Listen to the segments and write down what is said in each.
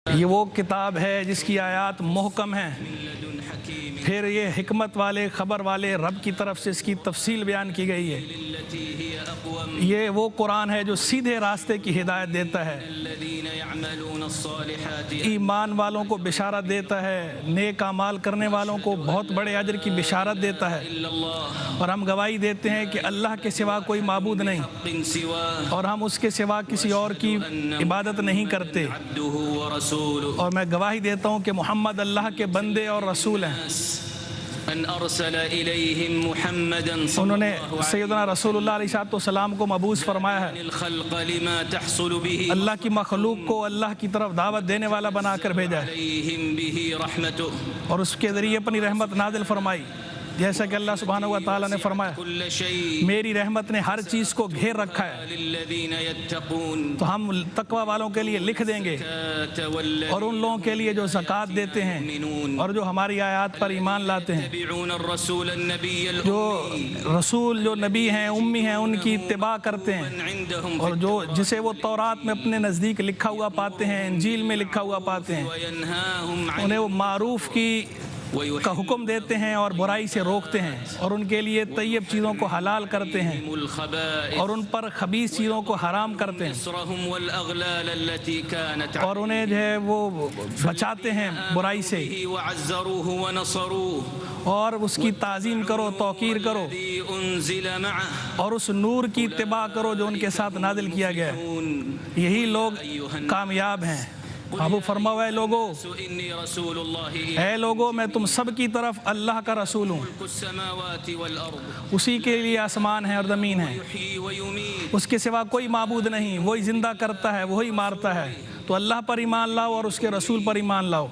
یہ وہ کتاب ہے جس کی آیات محکم ہیں، پھر یہ حکمت والے خبر والے رب کی طرف سے اس کی تفصیل بیان کی گئی ہے۔ یہ وہ قرآن ہے جو سیدھے راستے کی ہدایت دیتا ہے، ایمان والوں کو بشارت دیتا ہے، نیک اعمال کرنے والوں کو بہت بڑے اجر کی بشارت دیتا ہے، اور ہم گواہی دیتے ہیں کہ اللہ کے سوا کوئی معبود نہیں اور ہم اس کے سوا کسی اور کی عبادت نہیں کرتے، اور میں گواہی دیتا ہوں کہ محمد اللہ کے بندے اور رسول ہیں۔ انہوں نے سیدنا رسول اللہ علیہ السلام کو مبعوث فرمایا ہے، اللہ کی مخلوق کو اللہ کی طرف دعوت دینے والا بنا کر بھیجا ہے، اور اس کے ذریعے اپنی رحمت نازل فرمائی، جیسا کہ اللہ سبحانہ و تعالیٰ نے فرمایا میری رحمت نے ہر چیز کو گھیر رکھا ہے، تو ہم تقوی والوں کے لیے لکھ دیں گے، اور ان لوگوں کے لیے جو زکوٰۃ دیتے ہیں اور جو ہماری آیات پر ایمان لاتے ہیں، جو رسول جو نبی ہیں امی ہیں ان کی اتباع کرتے ہیں، اور جو جسے وہ تورات میں اپنے نزدیک لکھا ہوا پاتے ہیں، انجیل میں لکھا ہوا پاتے ہیں، انہیں وہ معروف کا حکم دیتے ہیں اور برائی سے روکتے ہیں، اور ان کے لیے طیب چیزوں کو حلال کرتے ہیں اور ان پر خبیث چیزوں کو حرام کرتے ہیں، اور انہیں جو ہے وہ بچاتے ہیں برائی سے، اور اس کی تعظیم کرو، توقیر کرو، اور اس نور کی اتباع کرو جو ان کے ساتھ نازل کیا گیا ہے، یہی لوگ کامیاب ہیں۔ ابو فرماؤ اے لوگو میں تم سب کی طرف اللہ کا رسول ہوں، اسی کے لیے آسمان ہے اور زمین ہے، اس کے سوا کوئی معبود نہیں، وہی زندہ کرتا ہے وہی مارتا ہے، تو اللہ پر ایمان لاؤ اور اس کے رسول پر ایمان لاؤ،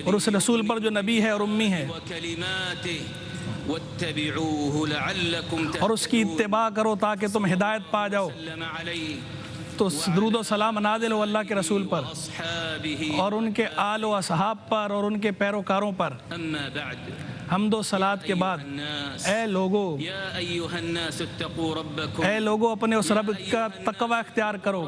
اور اس رسول پر جو نبی ہے اور امی ہے، اور اس کی اتباع کرو تاکہ تم ہدایت پا جاؤ۔ تو درود و سلام نازل ہو اللہ کے رسول پر اور ان کے آل و اصحاب پر اور ان کے پیروکاروں پر۔ حمد و صلات کے بعد اے لوگو اپنے اس رب کا تقوی اختیار کرو،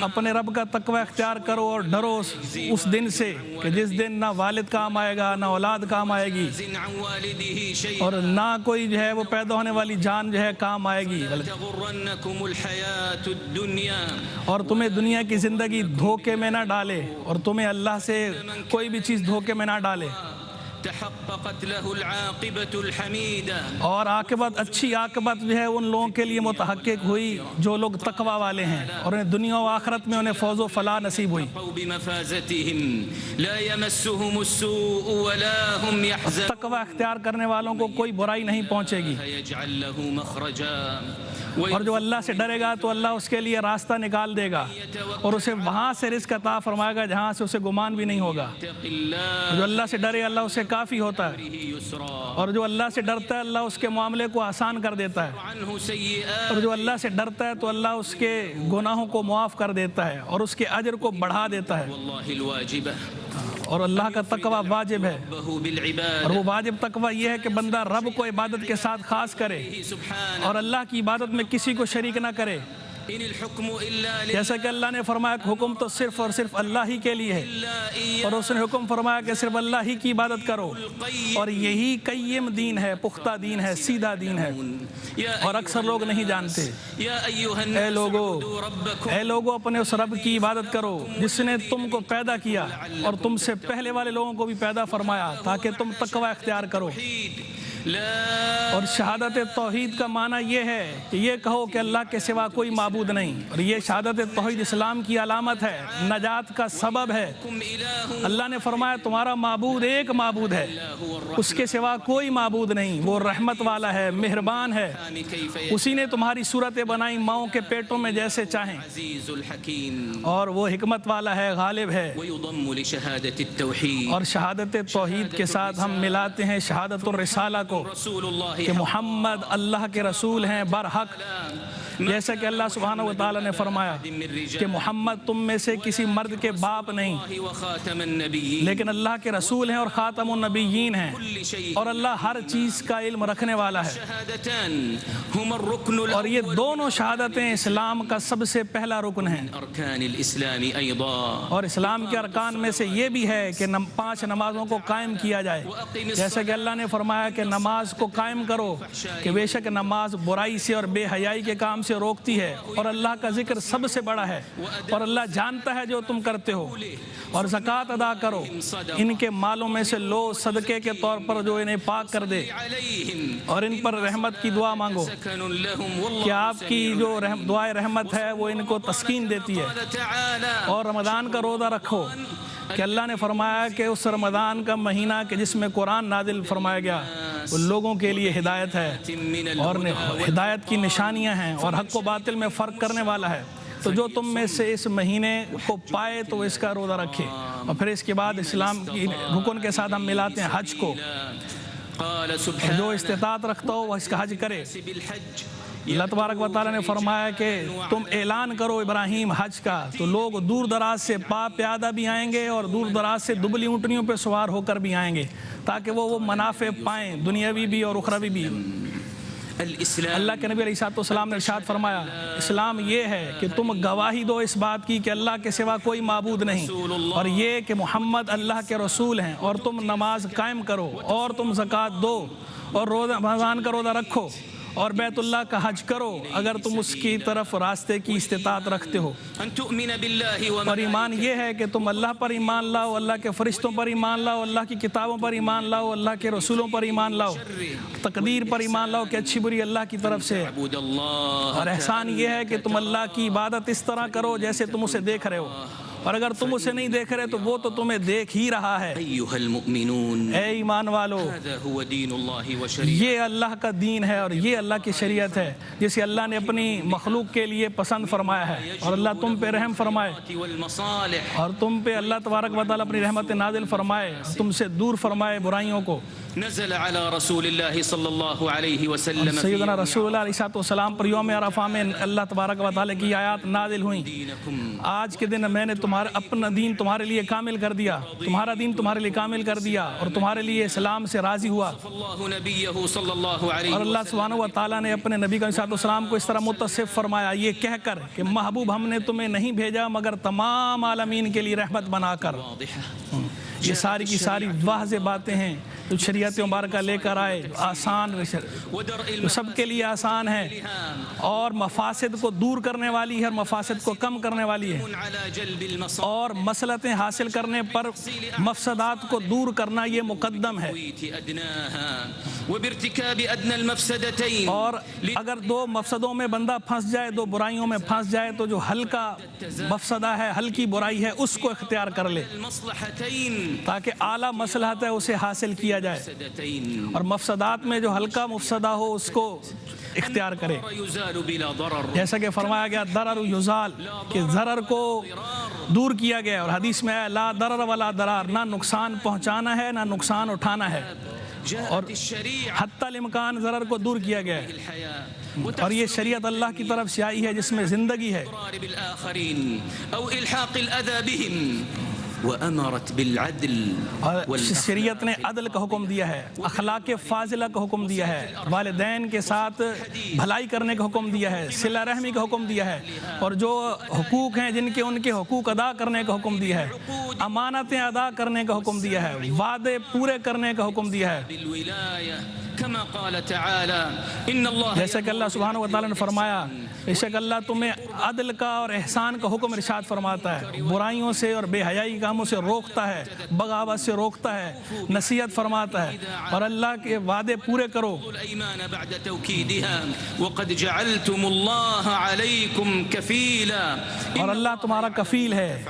اپنے رب کا تقوی اختیار کرو اور ڈرو اس دن سے کہ جس دن نہ والد کام آئے گا نہ اولاد کام آئے گی، اور نہ کوئی جو ہے وہ پیدا ہونے والی جان جو ہے کام آئے گی، اور تمہیں دنیا کی زندگی دھوکے میں نہ ڈالے، اور تمہیں اللہ سے کوئی بھی چیز دھوکے میں نہ ڈالے، اور عاقبت اچھی عاقبت جو ہے ان لوگوں کے لیے متحقق ہوئی جو لوگ تقوی والے ہیں، اور انہیں دنیا و آخرت میں انہیں فوز و فلاح نصیب ہوئی۔ تقوی اختیار کرنے والوں کو کوئی برائی نہیں پہنچے گی، اور جو اللہ سے ڈرے گا تو اللہ اس کے لیے راستہ نکال دے گا، اور اسے وہاں سے رزق عطا فرمائے گا جہاں سے اسے گمان بھی نہیں ہوگا۔ جو اللہ سے ڈرے اللہ اسے کافی ہوتا ہے، اور جو اللہ سے ڈرتا ہے اللہ اس کے معاملے کو آسان کر دیتا ہے، اور جو اللہ سے ڈرتا ہے تو اللہ اس کے گناہوں کو معاف کر دیتا ہے اور اس کے اجر کو بڑھا دیتا ہے۔ اور اللہ کا تقوی واجب ہے، اور وہ واجب تقوی یہ ہے کہ بندہ رب کو عبادت کے ساتھ خاص کرے اور اللہ کی عبادت میں کسی کو شریک نہ کرے، جیسا کہ اللہ نے فرمایا کہ حکم تو صرف اور صرف اللہ ہی کے لیے ہے، اور اس نے حکم فرمایا کہ صرف اللہ ہی کی عبادت کرو، اور یہی قیم دین ہے، پختہ دین ہے، سیدھا دین ہے، اور اکثر لوگ نہیں جانتے۔ اے لوگو اپنے اس رب کی عبادت کرو جس نے تم کو پیدا کیا اور تم سے پہلے والے لوگوں کو بھی پیدا فرمایا تاکہ تم تقوی اختیار کرو۔ اور شہادت توحید کا معنی یہ ہے کہ یہ کہو کہ اللہ کے سوا کوئی معبود نہیں، اور یہ شہادت توحید اسلام کی علامت ہے، نجات کا سبب ہے۔ اللہ نے فرمایا تمہارا معبود ایک معبود ہے، اس کے سوا کوئی معبود نہیں، وہ رحمت والا ہے، مہربان ہے، اسی نے تمہاری صورتیں بنائی ماؤں کے پیٹوں میں جیسے چاہیں، اور وہ حکمت والا ہے، غالب ہے۔ اور شہادت توحید کے ساتھ ہم ملاتے ہیں شہادت الرسالہ کو کہ محمد اللہ کے رسول ہیں برحق، جیسا کہ اللہ سبحانہ و تعالیٰ نے فرمایا کہ محمد تم میں سے کسی مرد کے باپ نہیں لیکن اللہ کے رسول ہیں اور خاتم النبیین ہیں، اور اللہ ہر چیز کا علم رکھنے والا ہے۔ اور یہ دونوں شہادتیں اسلام کا سب سے پہلا رکن ہیں، اور اسلام کے ارکان میں سے یہ بھی ہے کہ 5 نمازوں کو قائم کیا جائے، جیسا کہ اللہ نے فرمایا کہ نماز کو قائم کرو، کہ بے شک نماز برائی سے اور بے حیائی کے کام سے روکتی ہے، اور اللہ کا ذکر سب سے بڑا ہے، اور اللہ جانتا ہے جو تم کرتے ہو۔ اور زکوٰۃ ادا کرو، ان کے مالوں میں سے لو صدقے کے طور پر جو انہیں پاک کر دے، اور ان پر رحمت کی دعا مانگو کہ آپ کی جو دعائے رحمت ہے وہ ان کو تسکین دیتی ہے۔ اور رمضان کا روزہ رکھو، کہ اللہ نے فرمایا کہ اس رمضان کا مہینہ کہ جس میں قرآن نازل فرمایا گیا ان لوگوں کے لیے ہدایت ہے، اور ہدایت کی نشانیاں ہیں، اور حق و باطل میں فرق کرنے والا ہے۔ تو جو تم میں سے اس مہینے کو پائے تو اس کا روزہ رکھے۔ اور پھر اس کے بعد اسلام کی رکن کے ساتھ ہم ملاتے ہیں حج کو، جو استطاعت رکھتا ہو وہ اس کا حج کرے۔ اللہ تبارک و تعالیٰ نے فرمایا کہ تم اعلان کرو ابراہیم حج کا، تو لوگ دور دراز سے پا پیادہ بھی آئیں گے اور دور دراز سے دبلی اونٹنیوں پہ سوار ہو کر بھی آئیں گے، تاکہ وہ منافع پائیں، دنیاوی بھی اور اخروی بھی۔ اللہ کے نبی علیہ السلام نے ارشاد فرمایا اسلام یہ ہے کہ تم گواہی دو اس بات کی کہ اللہ کے سوا کوئی معبود نہیں، اور یہ کہ محمد اللہ کے رسول ہیں، اور تم نماز قائم کرو، اور تم زکوٰۃ دو، اور رمضان کا روزہ رکھو، اور بیت اللہ کا حج کرو اگر تم اس کی طرف راستے کی استطاعت رکھتے ہو۔ اور ایمان یہ ہے کہ تم اللہ پر ایمان لاؤ، اللہ کے فرشتوں پر ایمان لاؤ، اللہ کی کتابوں پر ایمان لاؤ، اللہ کے رسولوں پر ایمان لاؤ، تقدیر پر ایمان لاؤ کہ اچھی بری اللہ کی طرف سے۔ اور احسان یہ ہے کہ تم اللہ کی عبادت اس طرح کرو جیسے تم اسے دیکھ رہے ہو، اور اگر تم اسے نہیں دیکھ رہے تو وہ تو تمہیں دیکھ ہی رہا ہے۔ اے ایمان والو، یہ اللہ کا دین ہے اور یہ اللہ کی شریعت ہے جسے اللہ نے اپنی مخلوق کے لیے پسند فرمایا ہے، اور اللہ تم پہ رحم فرمائے، اور تم پہ اللہ تبارک و تعالیٰ اپنی رحمت نازل فرمائے، تم سے دور فرمائے برائیوں کو۔ نزل على رسول اللہ صلی اللہ علیہ وسلم سیدنا رسول اللہ علیہ السلام پر یوم عرفہ میں اللہ تبارک و تعالیٰ کی آیات نازل ہوئیں، آج کے دن میں نے اپنا دین تمہارے لیے کامل کر دیا، تمہارا دین تمہارے لیے کامل کر دیا، اور تمہارے لیے اسلام سے راضی ہوا۔ اور اللہ سبحانہ و تعالیٰ نے اپنے نبی علیہ السلام کو اس طرح متصف فرمایا یہ کہہ کر کہ محبوب ہم نے تمہیں نہیں بھیجا مگر تمام عالمین کے لیے رحمت بنا کر۔ یہ ساری کی ساری واضح باتیں ہیں جو شریعت مبارکہ لے کر آئے، جو آسان، جو سب کے لیے آسان ہے، اور مفاسد کو دور کرنے والی ہے اور مفاسد کو کم کرنے والی ہے، اور مصلحتیں حاصل کرنے پر مفسدات کو دور کرنا یہ مقدم ہے۔ اور اگر 2 مفسدوں میں بندہ پھنس جائے، 2 برائیوں میں پھنس جائے، تو جو ہلکا مفسدہ ہے، ہلکی برائی ہے، اس کو اختیار کر لے تاکہ اعلیٰ مصلحت ہے اسے حاصل کیا جائے، اور مفسدات میں جو ہلکا مفسدہ ہو اس کو اختیار کرے۔ جیسا کہ فرمایا گیا ضرر یزال، کہ ضرر کو دور کیا گیا، اور حدیث میں ہے لا ضرر ولا ضرار، نہ نقصان پہنچانا ہے نہ نقصان اٹھانا ہے، اور حتی الامکان ضرر کو دور کیا گیا ہے۔ اور یہ شریعت اللہ کی طرف سے آئی ہے جس میں زندگی ہے، اور شریعت نے عدل کا حکم دیا ہے، اخلاق فاضلہ کا حکم دیا ہے، والدین کے ساتھ بھلائی کرنے کا حکم دیا ہے، صلہ رحمی کا حکم دیا ہے، اور جو حقوق ہیں جن کے ان کے حقوق ادا کرنے کا حکم دیا ہے، امانتیں ادا کرنے کا حکم دیا ہے، وعدے پورے کرنے کا حکم دیا ہے۔ جیسا کہ اللہ سبحانہ و تعالیٰ نے فرمایا بے شک اللہ تمہیں عدل کا اور احسان کا حکم ارشاد فرماتا ہے، برائیوں سے اور بے حیائی کاموں سے روکتا ہے، بغاوت سے روکتا ہے، نصیحت فرماتا ہے، اور اللہ کے وعدے پورے کرو۔ اور اللہ تمہارا کفیل ہے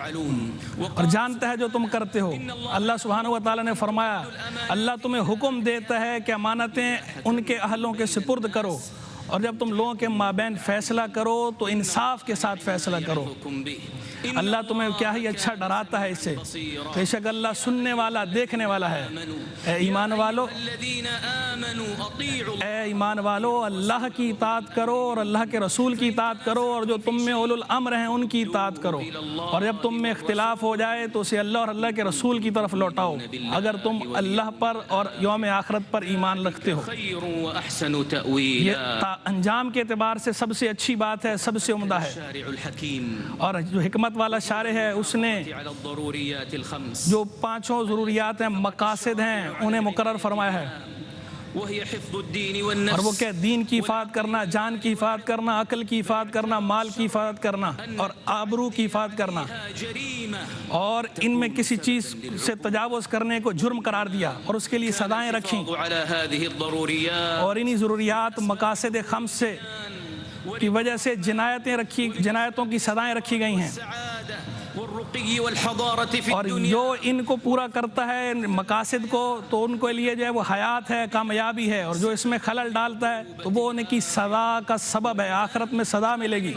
اور جانتا ہے جو تم کرتے ہو۔ اللہ سبحانہ و تعالیٰ نے فرمایا اللہ تمہیں حکم دیتا ہے کہ امانتیں ان کے اہلوں کے سپرد کرو، اور جب تم لوگوں کے مابین فیصلہ کرو تو انصاف کے ساتھ فیصلہ کرو۔ اللہ تمہیں کیا ہی اچھا ڈراتا ہے اس سے، بے شک اللہ سننے والا دیکھنے والا ہے۔ اے ایمان والو، اللہ کی اطاعت کرو اور اللہ کے رسول کی اطاعت کرو، اور جو تم میں اولو الامر ہیں ان کی اطاعت کرو، اور جب تم میں اختلاف ہو جائے تو اسے اللہ اور اللہ کے رسول کی طرف لوٹاؤ اگر تم اللہ پر اور یوم آخرت پر ایمان رکھتے ہو۔ یہ انجام کے اعتبار سے سب سے اچھی بات ہے، سب سے عمدہ ہے۔ اور جو حکمت والا شارح ہے اس نے جو 5 ضروریات ہیں، مقاصد ہیں، انہیں مقرر فرمایا ہے، اور وہ کہ دین کی حفاظت کرنا، جان کی حفاظت کرنا، عقل کی حفاظت کرنا، مال کی حفاظت کرنا اور آبرو کی حفاظت کرنا، اور ان میں کسی چیز سے تجاوز کرنے کو جرم قرار دیا اور اس کے لیے سزائیں رکھیں، اور انہی ضروریات مقاصد خمس سے کی وجہ سے جنایتوں کی سزائیں رکھی گئی ہیں، اور جو ان کو پورا کرتا ہے مقاصد کو تو ان کے لیے جو ہے وہ حیات ہے، کامیابی ہے، اور جو اس میں خلل ڈالتا ہے تو وہ ان کی سزا کا سبب ہے، آخرت میں سزا ملے گی۔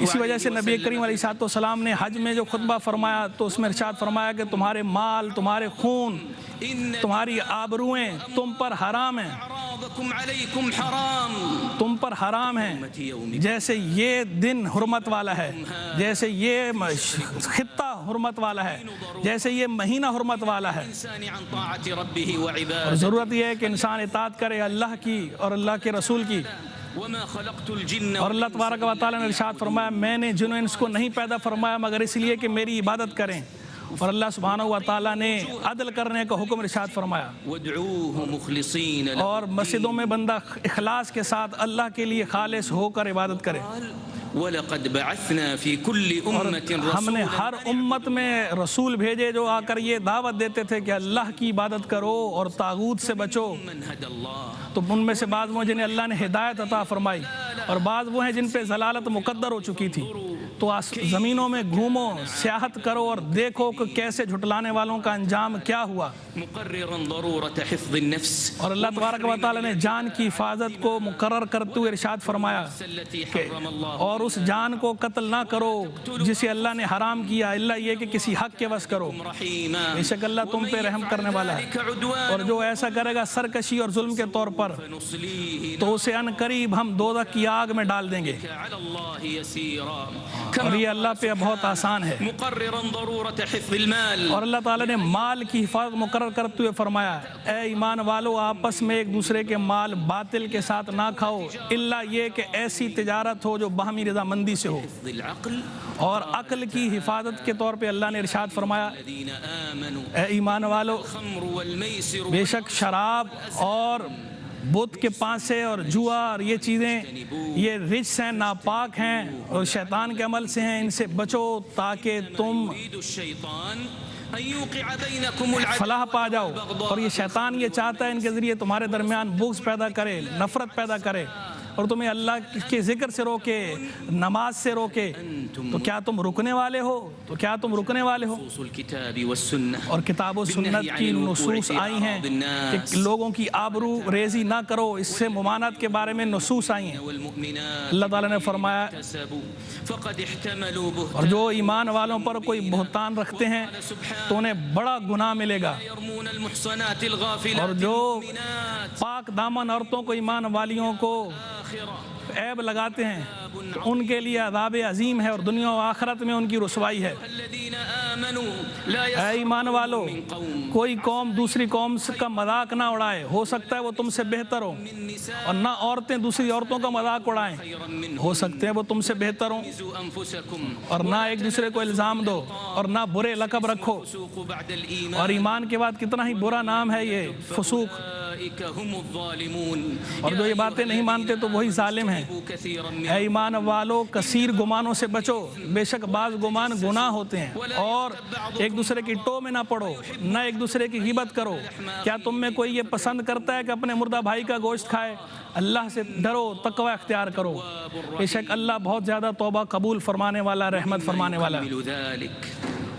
اسی وجہ سے نبی کریم علیہ السلام نے حج میں جو خطبہ فرمایا تو اس میں ارشاد فرمایا کہ تمہارے مال، تمہارے خون، تمہاری آبروئیں تم پر حرام ہیں، تم پر حرام ہیں، جیسے یہ دن حرمت والا ہے، جیسے یہ خطہ حرمت والا ہے، جیسے یہ مہینہ حرمت والا ہے۔ اور ضرورت یہ ہے کہ انسان اطاعت کرے اللہ کی اور اللہ کے رسول کی۔ اور اللہ تبارک و تعالیٰ نے ارشاد فرمایا میں نے جن و انس کو نہیں پیدا فرمایا مگر اس لیے کہ میری عبادت کریں، اور اللہ سبحانہ و تعالیٰ نے عدل کرنے کا حکم ارشاد فرمایا، اور مسجدوں میں بندہ اخلاص کے ساتھ اللہ کے لیے خالص ہو کر عبادت کرے۔ وَلَقَدْ بَعَثْنَا فِي كُلِّ أُمَّةٍ ہم نے ہر امت میں رسول بھیجے جو آ کر یہ دعوت دیتے تھے کہ اللہ کی عبادت کرو اور طاغوت سے بچو، تو ان میں سے بعض وہ جنہیں اللہ نے ہدایت عطا فرمائی، اور بعض وہ ہیں جن پہ ضلالت مقدر ہو چکی تھی۔ تو زمینوں میں گھومو، سیاحت کرو اور دیکھو کہ کیسے جھٹلانے والوں کا انجام کیا ہوا۔ اور اللہ تبارک و تعالیٰ نے جان کی حفاظت کو مقرر کرتے ہوئے ارشاد فرمایا کہ اور اس جان کو قتل نہ کرو جسے اللہ نے حرام کیا، اللہ یہ کہ کسی حق کے وس کرو، بے شک اللہ تم پہ رحم کرنے والا ہے۔ اور جو ایسا کرے گا سرکشی اور ظلم کے طور پر تو اسے ان قریب ہم دوزخ کی آگ میں ڈال دیں گے، اور یہ اللہ پہ بہت آسان ہے۔ اور اللہ تعالیٰ نے مال کی حفاظت مقرر کرتے ہوئے فرمایا اے ایمان والو آپس میں ایک دوسرے کے مال باطل کے ساتھ نہ کھاؤ، الا یہ کہ ایسی تجارت ہو جو باہمی رضامندی سے ہو۔ اور عقل کی حفاظت کے طور پہ اللہ نے ارشاد فرمایا اے ایمان والو بے شک شراب اور بت کے پانسے اور جوا اور یہ چیزیں یہ رجس ہیں، ناپاک ہیں اور شیطان کے عمل سے ہیں، ان سے بچو تاکہ تم فلاح پا جاؤ۔ اور یہ شیطان یہ چاہتا ہے ان کے ذریعے تمہارے درمیان بغض پیدا کرے، نفرت پیدا کرے، اور تمہیں اللہ کے ذکر سے روکے، نماز سے روکے۔ تو کیا تم رکنے والے ہو؟ اور کتاب و سنت کی نصوص آئی ہیں کہ لوگوں کی آبرو ریزی نہ کرو، اس سے ممانعت کے بارے میں نصوص آئی ہیں۔ اللہ تعالیٰ نے فرمایا اور جو ایمان والوں پر کوئی بہتان رکھتے ہیں تو انہیں بڑا گناہ ملے گا، اور جو پاک دامن عورتوں کو، ایمان والیوں کو عیب لگاتے ہیں تو ان کے لیے عذاب عظیم ہے، اور دنیا و آخرت میں ان کی رسوائی ہے۔ اے ایمان والو کوئی قوم دوسری قوم کا مذاق نہ اڑائے، ہو سکتا ہے وہ تم سے بہتر ہو، اور نہ عورتیں دوسری عورتوں کا مذاق اڑائیں، ہو سکتے ہیں وہ تم سے بہتر ہوں، اور نہ ایک دوسرے کو الزام دو، اور نہ برے لقب رکھو۔ اور ایمان کے بعد کتنا ہی برا نام ہے یہ فسوق، اور جو یہ باتیں نہیں مانتے تو وہی ظالم ہیں۔ اے ایمان والو کثیر گمانوں سے بچو، بے شک بعض گمان گناہ ہوتے ہیں، اور ایک دوسرے کی ٹو میں نہ پڑو، نہ ایک دوسرے کی غیبت کرو۔ کیا تم میں کوئی یہ پسند کرتا ہے کہ اپنے مردہ بھائی کا گوشت کھائے؟ اللہ سے ڈرو، تقوی اختیار کرو، بے شک اللہ بہت زیادہ توبہ قبول فرمانے والا، رحمت فرمانے والا۔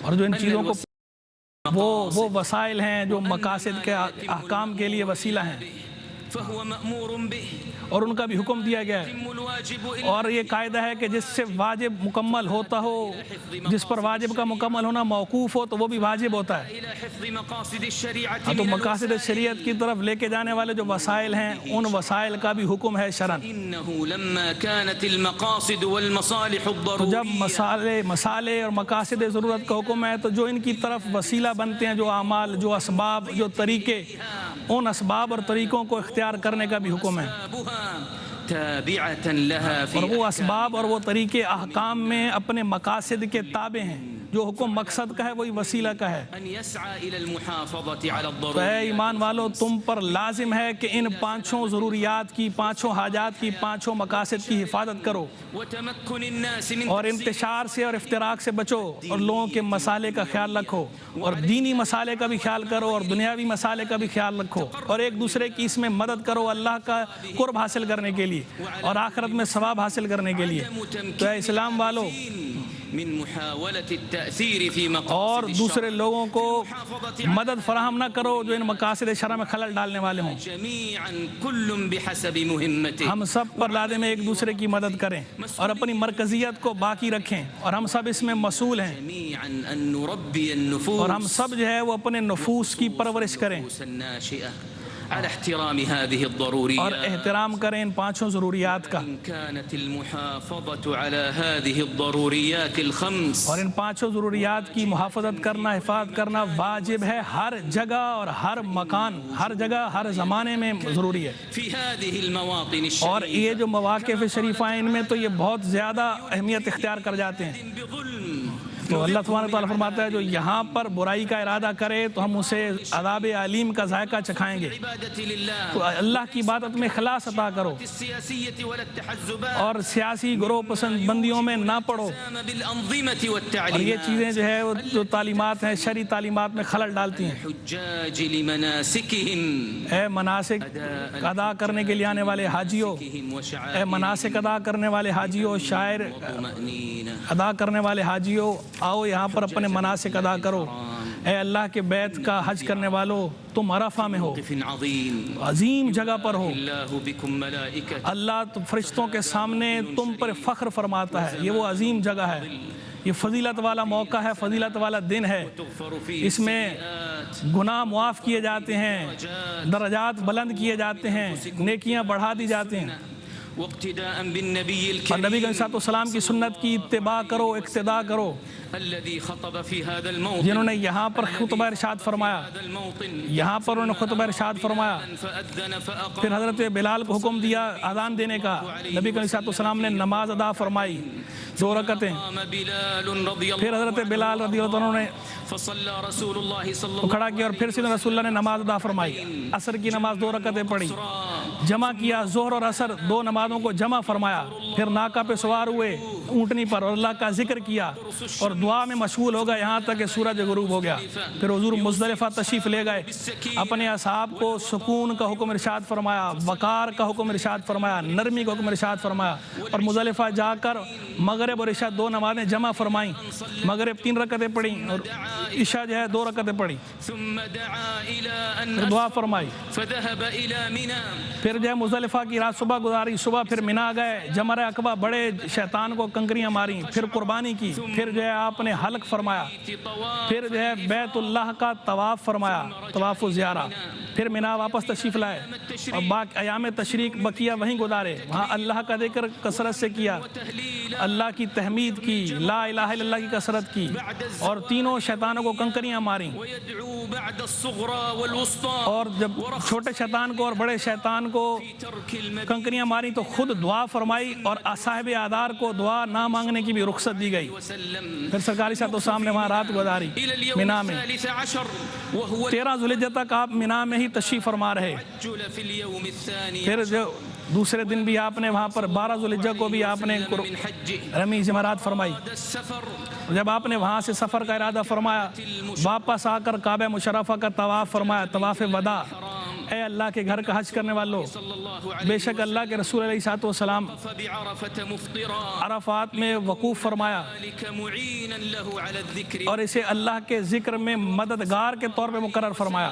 اور جو ان چیزوں کو وہ وسائل ہیں جو مقاصد کے احکام کے لیے وسیلہ ہیں، فهو مأمور به اور ان کا بھی حکم دیا گیا ہے. يتم الواجب اور یہ قاعدہ ہے کہ جس سے واجب مکمل ہوتا ہو، جس پر واجب کا مکمل ہونا موقوف ہو تو وہ بھی واجب ہوتا ہے. إلى حفظ مقاصد الشريعة تو من مقاصد شریعت کی طرف لے کے جانے والے جو وسائل ہیں ان وسائل کا بھی حکم ہے شرعاً. إنه لما كانت المقاصد والمصالح تو جب الضرورية مسالے اور مقاصد ضرورت کا حکم ہے تو جو ان کی طرف وسیلہ بنتے ہیں، جو اعمال، جو اسباب، جو طریقے، ان اسباب اور طریقوں کو اختیار کرنے کا بھی حکم ہے. أسبابها تابعة لها اور في وہ اسباب اور وہ طریقے احکام میں اپنے مقاصد کے تابع ہیں. جو حکم مقصد کا ہے وہی وسیلہ کا ہے. أن يسعى إلى المحافظة على تو اے الضروريات ایمان والو، تم پر لازم ہے کہ ان پانچوں ضروریات کی، پانچوں حاجات کی، پانچوں مقاصد کی حفاظت کرو وتمكن الناس من اور انتشار سے اور افتراق سے بچو اور لوگوں کے مسالے کا خیال رکھو اور دینی مسالے کا بھی خیال کرو اور دنیاوی مسالے کا بھی خیال رکھو اور ایک دوسرے کی اس میں مدد کرو اللہ کا قرب حاصل کرنے کے لیے اور آخرت میں ثواب حاصل کرنے کے لیے. تو اے اسلام والو، من محاولة التأثير في مقاصد اور دوسرے الشرع لوگوں کو مدد فراہم نہ کرو جو ان مقاصد شرع میں خلل ڈالنے والے ہوں. جميعا كل بحسب مهمته. ہم سب پر لازم ہے ایک دوسرے کی مدد کریں اور اپنی مرکزیت کو باقی رکھیں اور ہم سب اس میں مسئول ہیں. جميعا أن نربي النفوس اور ہم سب جو ہے وہ اپنے نفوس کی پرورش کریں الناشئة على احترام هذه اور الضروريات. احترام کریں ان پانچوں ضروریات کا. إن كانت المحافظة على هذه الضروريات الخمس اور ان پانچوں ضروریات کی محافظت کرنا، حفاظت کرنا واجب ہے ہر جگہ اور ہر مکان، ہر جگہ ہر زمانے میں ضروری ہے. في هذه المواطن اور الشريفة یہ جو مواقف شریفہ ہیں ان میں تو یہ بہت زیادہ اہمیت اختیار کر جاتے ہیں. بظلم تو اللہ تبارک و تعالیٰ فرماتا ہے جو یہاں پر برائی کا ارادہ کرے تو ہم اسے عذاب علیم کا ذائقہ چکھائیں گے. عبادة لله تو اللہ کی عبادت میں اخلاص عطا کرو السياسية ولا التحزبات اور سیاسی گروہ پسند بندیوں میں نہ پڑو. بالأنظمة اور یہ والتعليمات چیزیں جو ہے وہ جو تعلیمات ہیں شرعی تعلیمات میں خلل ڈالتی ہیں. الحجاج لمناسكهم اے مناسک ادا کرنے کے لیے آنے والے حاجیوں، اے مناسک ادا کرنے والے حاجیوں، شاعر طمأنينة ادا کرنے والے حاجیوں، آؤ یہاں پر اپنے مناسک ادا کرو. اے اللہ کے بیت کا حج کرنے والو، تم عرفہ میں ہو، موقف عظيم عظیم جگہ پر ہو. الله بكم ملائكة اللہ فرشتوں کے سامنے تم پر فخر فرماتا ہے. یہ وہ عظیم جگہ ہے، یہ فضیلت والا موقع ہے، فضیلت والا دن ہے. تغفر فيه اس میں گناہ معاف کیے جاتے ہیں، درجات بلند کیے جاتے ہیں، نیکیاں بڑھا دی جاتی ہیں. واقتداء بالنبي اور نبی الكريم علیہ السلام کی سنت کی اتباع کرو، اقتداء کرو، الذي خطب في هذا الموطن جنہوں نے یہاں پر خطبہ ارشاد فرمایا. هذا الموطن یہاں پر انہوں نے خطبہ ارشاد فرمایا. فأذن فأقام پھر حضرت بلال کو حکم دیا اذان دینے کا. نبی علیہ السلام نے نماز ادا فرمائی 2 رکعتیں. بلال رضي پھر الله حضرت بلال رضی اللہ عنہ نے فصلى رسول الله صلى کو الله کھڑا کیا اور پھر سے رسول اللہ نے نماز ادا فرمائی. عصر کی نماز 2 رکعتیں پڑھی، جمع کیا ظہر اور عصر 2 نمازوں کو جمع فرمایا. پھر ناکہ پہ سوار ہوئے اونٹنی پر اور اللہ کا ذکر کیا اور دعا میں مشغول ہو گئے یہاں تک کہ سورج غروب ہو گیا. پھر حضور مزدلفہ تشریف لے گئے، اپنے اصحاب کو سکون کا حکم ارشاد فرمایا، وقار کا حکم ارشاد فرمایا، نرمی کا حکم ارشاد فرمایا. اور مزدلفہ جا کر مغرب اور عشاء 2 نمازیں جمع فرمائیں. مغرب 3 رکعتیں پڑھیں اور عشاء جو ہے 2 رکعتیں پڑھی. ثم دعا إلى أن پھر دعا فرمائی. فذهب إلى منى پھر جو ہے مزدلفہ کی رات صبح گزاری. صبح پھر منا گئے، جمرہ عقبہ بڑے شیطان کو کنکریاں ماری، پھر قربانی کی. پھر جو ہے آپ نے حلق فرمایا. پھر جو ہے بیت اللہ کا طواف فرمایا، طواف و زیارہ. پھر منا واپس تشریف لائے اور باقی ایام تشریق بقیہ وہیں گزارے. وہاں اللہ کا ذکر کثرت سے کیا، اللہ کی تحمید کی، لا الہ الا اللہ کی کثرت کی اور تینوں شیطانوں کو کنکریاں ماریں. ويدعو بعد الصغرى والوسطى اور جب چھوٹے شیطان کو اور بڑے شیطان کو ترك المدينة کنکریاں ماری تو خود دعا فرمائی اور صاحب آدار کو دعا نہ مانگنے کی بھی رخصت دی گئی. وسلم پھر سرکاری صاحب السلام نے وہاں رات گزاری إلى اليوم منا میں. 13 وهو 13 ذوالحجہ تک آپ منا میں ہی تشریف فرما رہے. الرجل في اليوم الثاني پھر جو دوسرے دن بھی آپ نے وہاں پر 12 ذوالحجہ کو بھی آپ نے من حج رمی جمرات فرمائی. بعد السفر جب آپ نے وہاں سے سفر کا ارادہ فرمایا، واپس آ کر کعبہ مشرفہ کا طواف فرمایا، طواف وداع. اے اللہ کے گھر کا حج کرنے والوں، صلى الله عليه بے شک اللہ کے رسول علیہ السلام فبعرفة مفطرا عرفات میں وقوف فرمایا ذلك معينا له على الذكر اور اسے اللہ کے ذکر میں مددگار کے طور پہ مقرر فرمایا.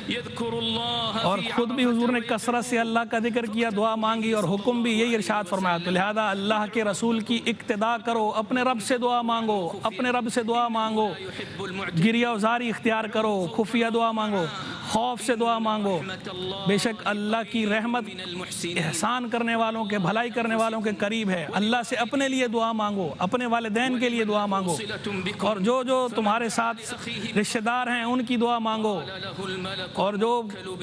يذكر الله اور في خود بھی حضور نے کثرت سے اللہ کا ذکر کیا، دعا مانگی، اور حکم بھی یہی ارشاد فرمایا، تو لہذا اللہ کے رسول کی اقتداء کرو، اپنے رب سے دعا مانگو، اپنے رب سے دعا مانگو، يحب المعتدين گریہ وزاری اختیار کرو، خفیہ دعا مانگو، خوف سے دعا مانگو، بے شک اللہ کی رحمت احسان کرنے والوں کے، بھلائی کرنے والوں کے قریب ہے۔ اللہ سے اپنے لیے دعا مانگو، اپنے والدین کے لیے دعا مانگو، اور جو تمہارے ساتھ رشتہ دار ہیں ان کی دعا مانگو، له الملك اور جو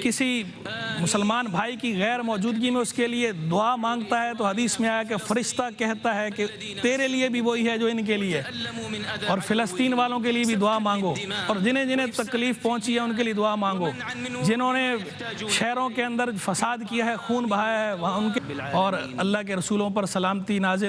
کسی مسلمان بھائی کی غیر موجودگی میں اس کے لیے دعا مانگتا ہے تو حدیث میں آیا کہ فرشتہ کہتا ہے کہ تیرے لیے بھی وہی ہے جو ان کے لیے، تعلموا من أذى اور فلسطین والوں کے لیے بھی دعا مانگو، اور جنہیں جنہیں تکلیف پہنچی ہے ان کے لیے دعا مانگو، جنہوں نے شہروں کے اندر فساد کیا ہے، خون بہایا ہے، وہاں ان کے، اور اللہ کے رسولوں پر سلامتی نازل